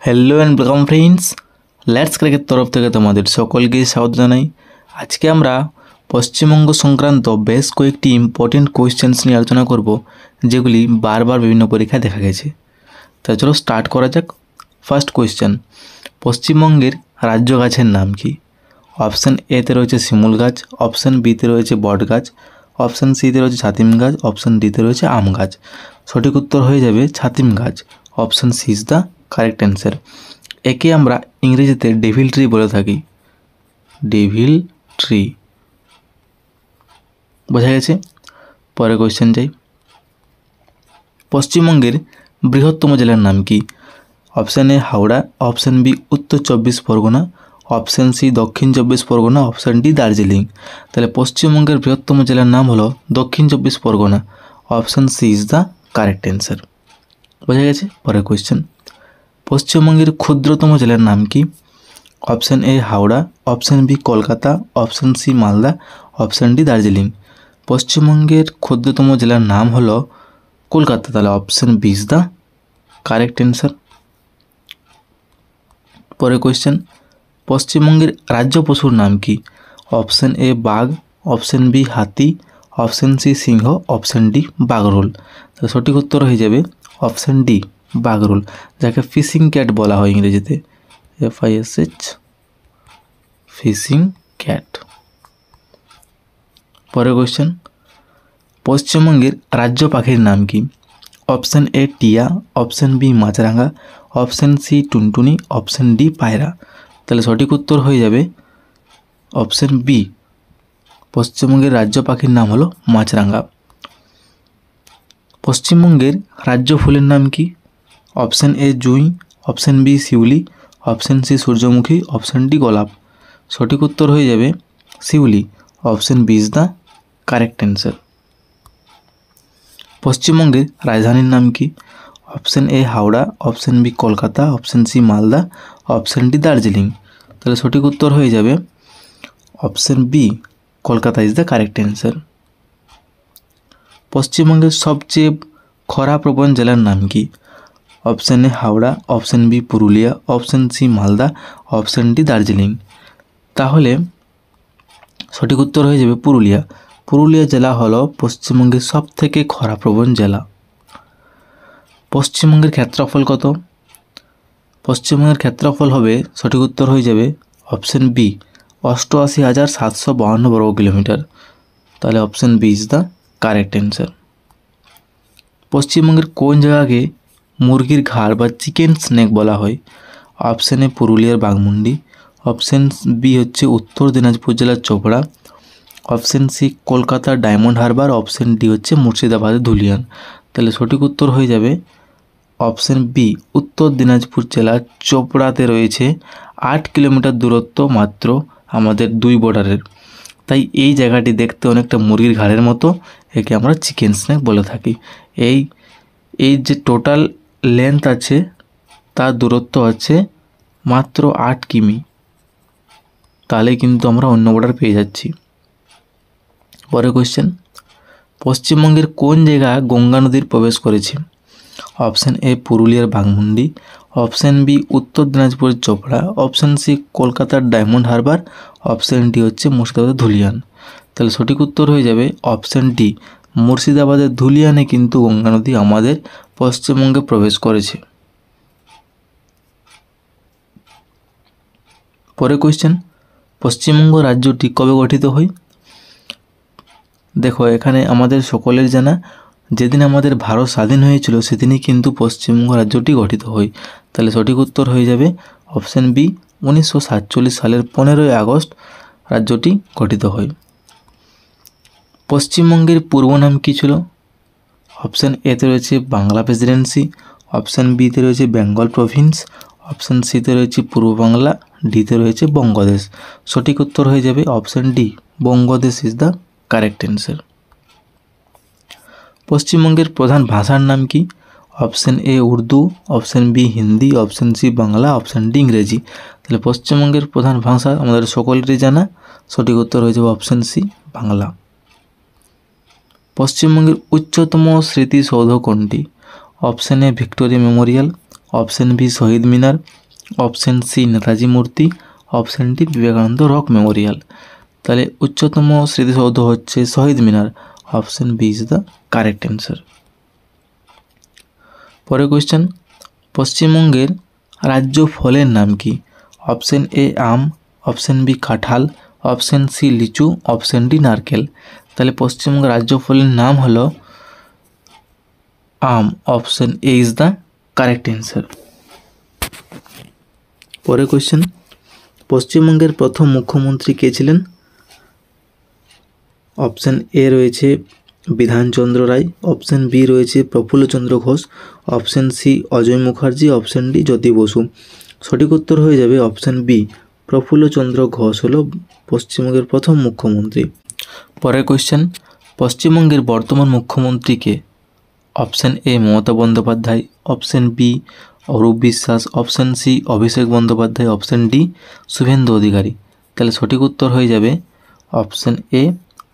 Hello and welcome friends, let's cricket তরফ থেকে তোমাদের সকলকে স্বাগত জানাই। আজকে আমরা পশ্চিমবঙ্গ সংক্রান্ত বেশ কয়েকটি ইম্পর্টেন্ট কোয়েশ্চেন্স নিয়ে আলোচনা করব, যেগুলি বারবার বিভিন্ন পরীক্ষায় দেখা গেছে। তাই চলো স্টার্ট করা যাক। ফার্স্ট কোয়েশ্চেন, পশ্চিমবঙ্গের রাজ্য গাছের নাম কি? অপশান এতে রয়েছে শিমুল গাছ, অপশান বিতে রয়েছে বট গাছ, অপশান সিতে রয়েছে ছাতিম গাছ, অপশান ডিতে রয়েছে আম গাছ। সঠিক উত্তর হয়ে যাবে ছাতিম গাছ। Option C is the correct answer. একে আমরা ইংরেজিতে ডেভিল ট্রি বলে থাকি। ডেভিল ট্রি, বোঝা গেছে। পরের কোয়েশ্চেন যাই। পশ্চিমবঙ্গের বৃহত্তম জেলার নাম কি? Option A Howrah, option B উত্তর 24 পরগনা, অপশান সি দক্ষিণ 24 পরগনা, অপশান ডি দার্জিলিং। তাহলে পশ্চিমবঙ্গের বৃহত্তম জেলার নাম হলো দক্ষিণ 24 Parganas. Option C is the correct answer. বোঝা গেছে। পরের কোয়েশ্চেন, পশ্চিমবঙ্গের ক্ষুদ্রতম জেলার নাম কি? Option A Howrah, option B Kolkata, option C Malda, option D Darjeeling. পশ্চিমবঙ্গের ক্ষুদ্রতম জেলার নাম হলো কলকাতা। তাহলে option B is the correct answer. পরের কোয়েশ্চেন, পশ্চিমবঙ্গের রাজ্য পশুর নাম কি? অপশান এ বাঘ, অপশান বি হাতি, অপশান সি সিংহ, অপশান ডি বাঘরোল। তাহলে সঠিক উত্তর হয়ে যাবে অপশান ডি বাঘরোল, যাকে ফিশিং ক্যাট বলা হয় ইংরেজিতে। FISH, fishing cat. পরের কোয়েশ্চেন, পশ্চিমবঙ্গের রাজ্য পাখির নাম কি? অপশান এ টিয়া, অপশান বি মাছরাঙা, অপশান সি টুনটুনি, অপশান ডি পায়রা। তাহলে সঠিক উত্তর হয়ে যাবে অপশান বি। পশ্চিমবঙ্গের রাজ্য পাখির নাম হলো মাছরাঙা। পশ্চিমবঙ্গের রাজ্য ফুলের নাম কি? অপশান এ জুঁই, অপশান বি শিউলি, অপশান সি সূর্যমুখী, অপশান ডি গোলাপ। সঠিক উত্তর হয়ে যাবে শিউলি। Option B is the correct answer. পশ্চিমবঙ্গের রাজধানীর নাম কি? Option A Howrah, option B Kolkata, option C Malda, option D Darjeeling. তাহলে সঠিক উত্তর হয়ে যাবে option B, Kolkata is the correct answer. পশ্চিমবঙ্গের সবচেয়ে খরাপ্রবণ জেলার নাম কি? Option A Howrah, option B Purulia, option C Malda, option D Darjeeling. তাহলে সঠিক উত্তর হয়ে যাবে পুরুলিয়া। পুরুলিয়া জেলা হলো পশ্চিমবঙ্গের সবথেকে খরাপ্রবণ জেলা। পশ্চিমবঙ্গের ক্ষেত্রফল কত? পশ্চিমবঙ্গের ক্ষেত্রফল হবে, সঠিক উত্তর হয়ে যাবে অপশান বি, 88,752 বর্গ কিলোমিটার। তাহলে option B is the correct answer. পশ্চিমবঙ্গের কোন জায়গাকে মুরগির ঘাড় বা চিকেন স্নেক বলা হয়? অপশান এ পুরুলিয়ার বাঘমুন্ডি, অপশান বি হচ্ছে উত্তর দিনাজপুর জেলার চোপড়া, অপশান সি কলকাতার ডায়মন্ড হারবার, অপশান ডি হচ্ছে মুর্শিদাবাদের ধুলিয়ান। তাহলে সঠিক উত্তর হয়ে যাবে অপশান বি, উত্তর দিনাজপুর জেলার চোপড়াতে রয়েছে 8 কিলোমিটার দূরত্ব মাত্র আমাদের দুই বর্ডারের। তাই এই জায়গাটি দেখতে অনেকটা মুরগির ঘাড়ের মতো, একে আমরা চিকেন স্নেক বলে থাকি। এই যে টোটাল লেন্থ আছে তার দূরত্ব আছে মাত্র 8 কিমি। তাহলে কিন্তু আমরা অন্য বর্ডার পেয়ে যাচ্ছি। পরের কোয়েশ্চেন, পশ্চিমবঙ্গের কোন জায়গা গঙ্গা নদীর প্রবেশ করেছে? অপশান এ পুরুলিয়ার বাঘমুন্ডি, অপশান বি উত্তর দিনাজপুরের চোপড়া, অপশান সি কলকাতার ডায়মন্ড হারবার, অপশান ডি হচ্ছে মুর্শিদাবাদের ধুলিয়ান। তাহলে সঠিক উত্তর হয়ে যাবে অপশান ডি, মুর্শিদাবাদের ধুলিয়ানে কিন্তু গঙ্গা নদী আমাদের পশ্চিমবঙ্গে প্রবেশ করেছে। পরের কোয়েশ্চেন, পশ্চিমবঙ্গ রাজ্যটি কবে গঠিত হয়? দেখো, এখানে আমাদের সকলের জানা, যেদিন আমাদের ভারত স্বাধীন হয়েছিল সেদিনই কিন্তু পশ্চিমবঙ্গ রাজ্যটি গঠিত হয়। তাহলে সঠিক উত্তর হয়ে যাবে অপশান বি, 1947 সালের 15ই আগস্ট রাজ্যটি গঠিত হয়। পশ্চিমবঙ্গের পূর্ব নাম কী ছিল? অপশান এতে রয়েছে বাংলা প্রেসিডেন্সি, অপশান বিতে রয়েছে বেঙ্গল প্রভিন্স, অপশান সিতে রয়েছে পূর্ব বাংলা, ডিতে রয়েছে বঙ্গদেশ। সঠিক উত্তর হয়ে যাবে option D, Bangadesh is the correct answer. পশ্চিমবঙ্গের প্রধান ভাষার নাম কি? Option A Urdu, option B Hindi, option C Bangla, option D ইংরেজি। তাহলে পশ্চিমবঙ্গের প্রধান ভাষা আমাদের সকলেরই জানা, সঠিক উত্তর হয়ে যাবে অপশান সি বাংলা। পশ্চিমবঙ্গের উচ্চতম স্মৃতিসৌধ কোনটি? Option A Victoria Memorial, option B Shahid Minar, option C Netaji মূর্তি, option D Vivekananda Rock Memorial. তাহলে উচ্চতম স্মৃতিসৌধ হচ্ছে Shahid Minar. Option B is the correct answer. পরের কোয়েশ্চেন, পশ্চিমবঙ্গের রাজ্য ফলের নাম কি? অপশন এ আম, অপশন বি কাঁঠাল, অপশন সি লিচু, অপশন ডি নারকেল। তাহলে পশ্চিমবঙ্গের রাজ্য ফলের নাম হলো আম। Option A is the correct answer. পরের কোয়েশ্চেন, পশ্চিমবঙ্গের প্রথম মুখ্যমন্ত্রী কে ছিলেন? অপশন এ রয়েছে বিধানচন্দ্র রায়, অপশন বি রয়েছে Prafulla Chandra Ghosh, option C Ajoy Mukherjee, option D Jyoti Basu. সঠিক উত্তর হয়ে যাবে অপশন বি, প্রফুল্লচন্দ্র ঘোষ হলো পশ্চিমবঙ্গের প্রথম মুখ্যমন্ত্রী। পরের কোয়েশ্চেন, পশ্চিমবঙ্গের বর্তমান মুখ্যমন্ত্রী কে? Option A Mamata Bandyopadhyay, option B Arup Biswas, option C Abhishek Bandyopadhyay, option D Suvendu Adhikari. তাহলে সঠিক উত্তর হয়ে যাবে অপশন এ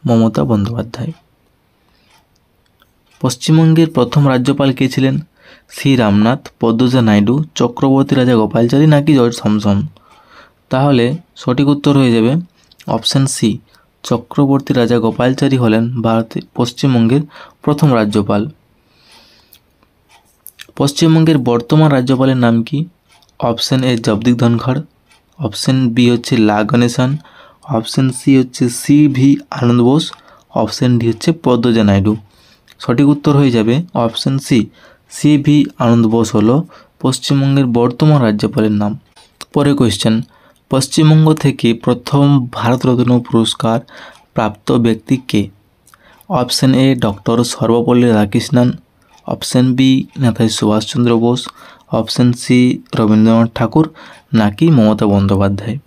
মমতা বন্দ্যোপাধ্যায়। পশ্চিমবঙ্গের প্রথম রাজ্যপাল কে ছিলেন? সি রামনাথ, পদ্মজা নাইডু, চক্রবর্তী রাজা গোপালচারী নাকি জর্জ থমসন? তাহলে সঠিক উত্তর হয়ে যাবে অপশন সি, চক্রবর্তী রাজা গোপালচারী হলেন পশ্চিমবঙ্গের প্রথম রাজ্যপাল। পশ্চিমবঙ্গের বর্তমান রাজ্যপালের নাম কি? Option A Jagdeep Dhankhar, option B হচ্ছে লা গণেশন, অপশন সি হচ্ছে C V Ananda Bose, option D হচ্ছে পদ্মজা নাইডু। সঠিক উত্তর হয়ে যাবে option C, C V Ananda Bose হলো পশ্চিমবঙ্গের বর্তমান রাজ্যপালের নাম। পরের কোয়েশ্চেন, পশ্চিমবঙ্গ থেকে প্রথম ভারতরত্ন পুরস্কার প্রাপ্ত ব্যক্তি কে? Option A doctor Sarvepalli Radhakrishnan, option B Netaji Subhash Chandra Bose, option C Rabindranath Tagore নাকি মমতা বন্দ্যোপাধ্যায়?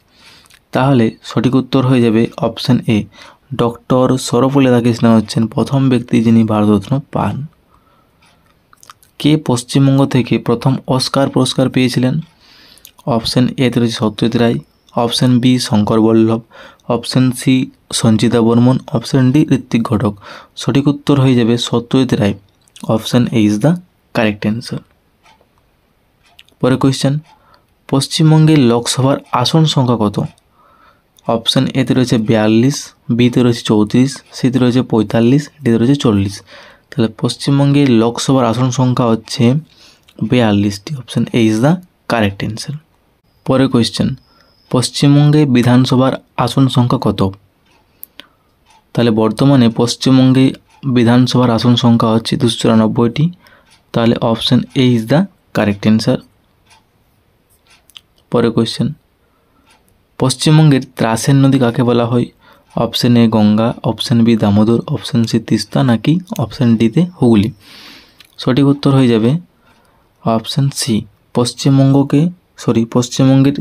তাহলে সঠিক উত্তর হয়ে যাবে option A, doctor Sarvepalli Radhakrishnan হচ্ছেন প্রথম ব্যক্তি যিনি ভারতরত্ন পান। কে পশ্চিমবঙ্গ থেকে প্রথম অস্কার পুরস্কার পেয়েছিলেন? অপশন এ তে রয়েছে Satyajit Ray, option B Shankar Ballabh, option C Sanchita Barman, option D Ritwik Ghatak. সঠিক উত্তর হয়ে যাবে Satyajit Ray. Option A is the correct answer. পরের কোয়েশ্চেন, পশ্চিমবঙ্গের লোকসভার আসন সংখ্যা কত? অপশন এ তে রয়েছে 42, বিতে রয়েছে 34, সিতে রয়েছে 45, ডিতে রয়েছে 40। তাহলে পশ্চিমবঙ্গের লোকসভার আসন সংখ্যা হচ্ছে 42টি। Option A is the correct answer. পরের কোয়েশ্চেন, পশ্চিমবঙ্গে বিধানসভার আসন সংখ্যা কত? তাহলে বর্তমানে পশ্চিমবঙ্গে বিধানসভার আসন সংখ্যা হচ্ছে 294টি। তাহলে option A is the correct answer. পরের কোয়েশ্চেন, পশ্চিমবঙ্গের ত্রাসের নদী কাকে বলা হয়? Option A Ganga, option B Damodar, option C Teesta নাকি অপশন ডিতে হুগলি। সঠিক উত্তর হয়ে যাবে অপশন সি, পশ্চিমবঙ্গের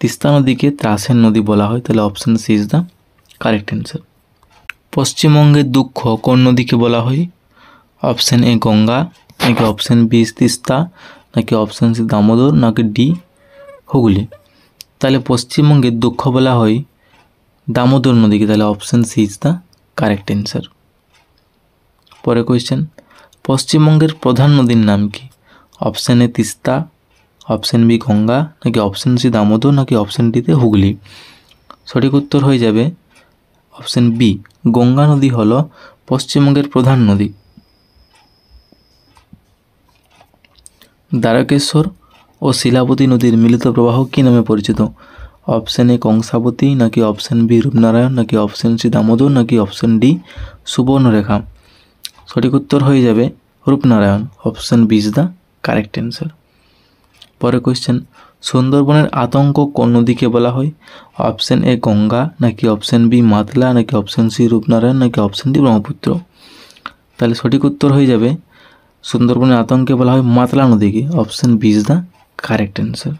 তিস্তা নদীকে ত্রাসের নদী বলা হয়। তাহলে option C is the correct answer. পশ্চিমবঙ্গের দুঃখ কোন নদীকে বলা হয়? অপশন এ গঙ্গা নাকি অপশন বি তিস্তা নাকি অপশন সি দামোদর নাকি ডি হুগলি। তাহলে পশ্চিমবঙ্গের দুঃখ বলা হয় দামোদর নদীকে। তাহলে option C is the correct answer. পরের কোয়েশ্চেন, পশ্চিমবঙ্গের প্রধান নদীর নাম কি? Option A Teesta, option B Ganga নাকি অপশন সি দামোদর নাকি অপশন ডিতে হুগলি। সঠিক উত্তর হয়ে যাবে অপশন বি, গঙ্গা নদী হলো পশ্চিমবঙ্গের প্রধান নদী। দ্বারকেশ্বর ও শিলাবতী নদীর মিলিত প্রবাহ কী নামে পরিচিত? অপশন এ কংসাবতী নাকি অপশন বি রূপনারায়ণ নাকি অপশন সি দামোদর নাকি অপশন ডি সুবর্ণরেখা। সঠিক উত্তর হয়ে যাবে Rupnarayan. Option B is the correct answer. পরের কোয়েশ্চেন, সুন্দরবনের আতঙ্ক কোন নদীকে বলা হয়? অপশন এ গঙ্গা নাকি অপশন বি মাতলা নাকি অপশন সি রূপনারায়ণ নাকি অপশন ডি ব্রহ্মপুত্র। তাহলে সঠিক উত্তর হয়ে যাবে সুন্দরবনের আতঙ্কে বলা হয় মাতলা নদীকে। Option B is the correct answer.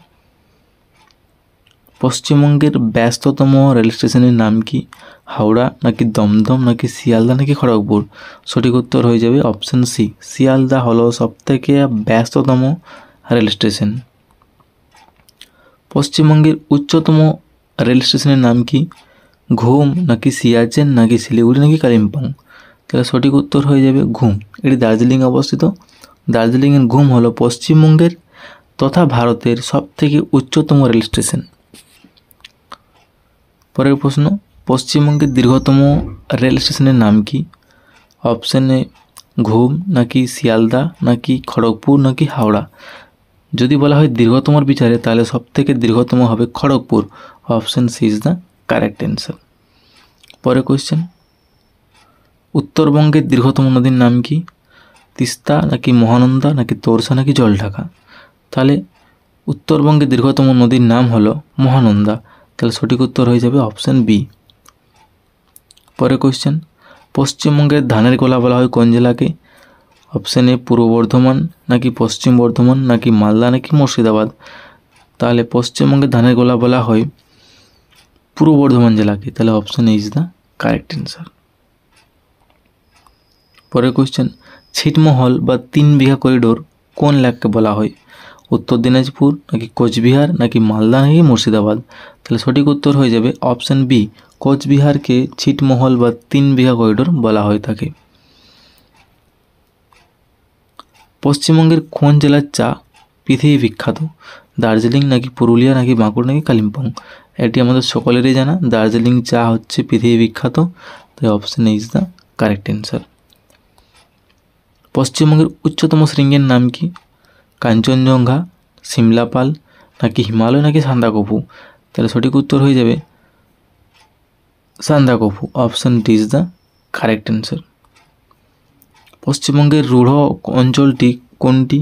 পশ্চিমবঙ্গের ব্যস্ততম রেল স্টেশনের নাম কি? হাওড়া নাকি দমদম নাকি শিয়ালদা নাকি খড়গপুর। সঠিক উত্তর হয়ে যাবে অপশন সি, শিয়ালদা হলো সবথেকে ব্যস্ততম রেল স্টেশন। পশ্চিমবঙ্গের উচ্চতম রেল স্টেশনের নাম কি? ঘুম নাকি সিয়াচেন নাকি শিলিগুড়ি নাকি কালিম্পং। তাহলে সঠিক উত্তর হয়ে যাবে ঘুম। এটি দার্জিলিংয়ে অবস্থিত। দার্জিলিংয়ের ঘুম হলো পশ্চিমবঙ্গের তথা ভারতের সবথেকে উচ্চতম রেল স্টেশন। পরের প্রশ্ন, পশ্চিমবঙ্গের দীর্ঘতম রেল স্টেশনের নাম কি? অপশন এ ঘুম, নাকি শিয়ালদা, নাকি খড়গপুর, নাকি হাওড়া। যদি বলা হয় দীর্ঘতমর বিচারে তাহলে সবথেকে দীর্ঘতম হবে Kharagpur. Option C is the correct answer. পরের কোয়েশ্চেন, উত্তরবঙ্গের দীর্ঘতম নদীর নাম কি? তিস্তা, নাকি মহানন্দা, নাকি তোরসা, নাকি জলঢাকা। তাহলে উত্তরবঙ্গের দীর্ঘতম নদীর নাম হলো মহানন্দা। তাহলে সঠিক উত্তর হয়ে যাবে অপশন বি। পরের কোয়েশ্চেন, পশ্চিমবঙ্গের ধানের গোলা বলা হয় কোন জেলাকে? অপশন এ পূর্ব বর্ধমান, নাকি পশ্চিম বর্ধমান, নাকি মালদা, নাকি মুর্শিদাবাদ। তাহলে পশ্চিমবঙ্গের ধানের গোলা বলা হয় পূর্ব বর্ধমান জেলাকে। তাহলে option A is the correct answer. পরের কোয়েশ্চেন, ছিটমহল বা 3 বিঘা করিডোর কোন এলাকাকে বলা হয়? উত্তর দিনাজপুর, নাকি কোচবিহার, নাকি মালদা, নাকি মুর্শিদাবাদ। তাহলে সঠিক উত্তর হয়ে যাবে অপশন বি, কোচবিহারকে ছিটমহল বা 3 বিঘা করিডোর বলা হয়ে থাকে। পশ্চিমবঙ্গের কোন জেলার চা পৃথিবী বিখ্যাত? দার্জিলিং, নাকি পুরুলিয়া, নাকি বাঁকুড়া, নাকি কালিম্পং। এটি আমাদের সকলেরই জানা, দার্জিলিং চা হচ্ছে পৃথিবী বিখ্যাত। তাই option A is the correct answer. পশ্চিমবঙ্গের উচ্চতম শৃঙ্গের নাম কি? কাঞ্চনজঙ্ঘা, সিমলাপাল, নাকি হিমালয়, নাকি সান্দাকফু। তাহলে সঠিক উত্তর হয়ে যাবে Sandakphu. Option D is the correct answer. পশ্চিমবঙ্গের রূঢ় অঞ্চলটি কোনটি?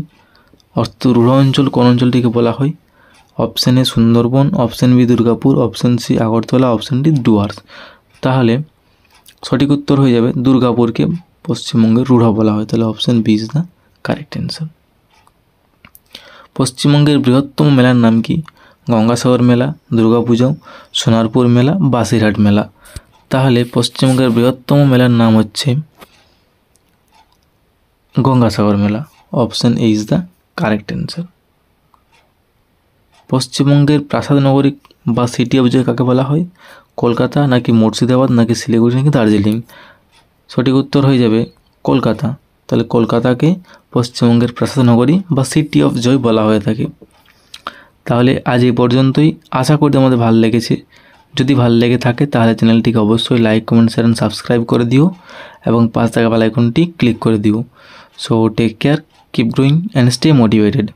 রূঢ় অঞ্চল কোন অঞ্চলটিকে বলা হয়? Option A Sundarban, option B Durgapur, option C Agartala, option D Dooars. তাহলে সঠিক উত্তর হয়ে যাবে দুর্গাপুরকে পশ্চিমবঙ্গের রূঢ় বলা হয়। তাহলে option B is the correct answer. পশ্চিমবঙ্গের বৃহত্তম মেলার নাম কি? গঙ্গাসাগর মেলা, দুর্গাপুজো, সোনারপুর মেলা, বাসিরহাট মেলা। তাহলে পশ্চিমবঙ্গের বৃহত্তম মেলার নাম হচ্ছে গঙ্গাসাগর মেলা। Option A is the correct answer. পশ্চিমবঙ্গের প্রাসাদ নগরী বা সিটি অফ জয় কাকে বলা হয়? কলকাতা, নাকি মুর্শিদাবাদ, নাকি শিলিগুড়ি, নাকি দার্জিলিং। সঠিক উত্তর হয়ে যাবে কলকাতা। তাহলে কলকাতাকে পশ্চিমবঙ্গের প্রাসাদ নগরী বা সিটি অফ জয় বলা হয়ে থাকে। তাহলে আজ এই পর্যন্তই। আশা করি আমাদের ভালো লেগেছে। যদি ভালো লেগে থাকে তাহলে চ্যানেলটিকে অবশ্যই like, comment, share and subscribe করে দিও এবং পাশে থাকা বেল আইকনটি ক্লিক করে দিও। So take care, keep growing and stay motivated.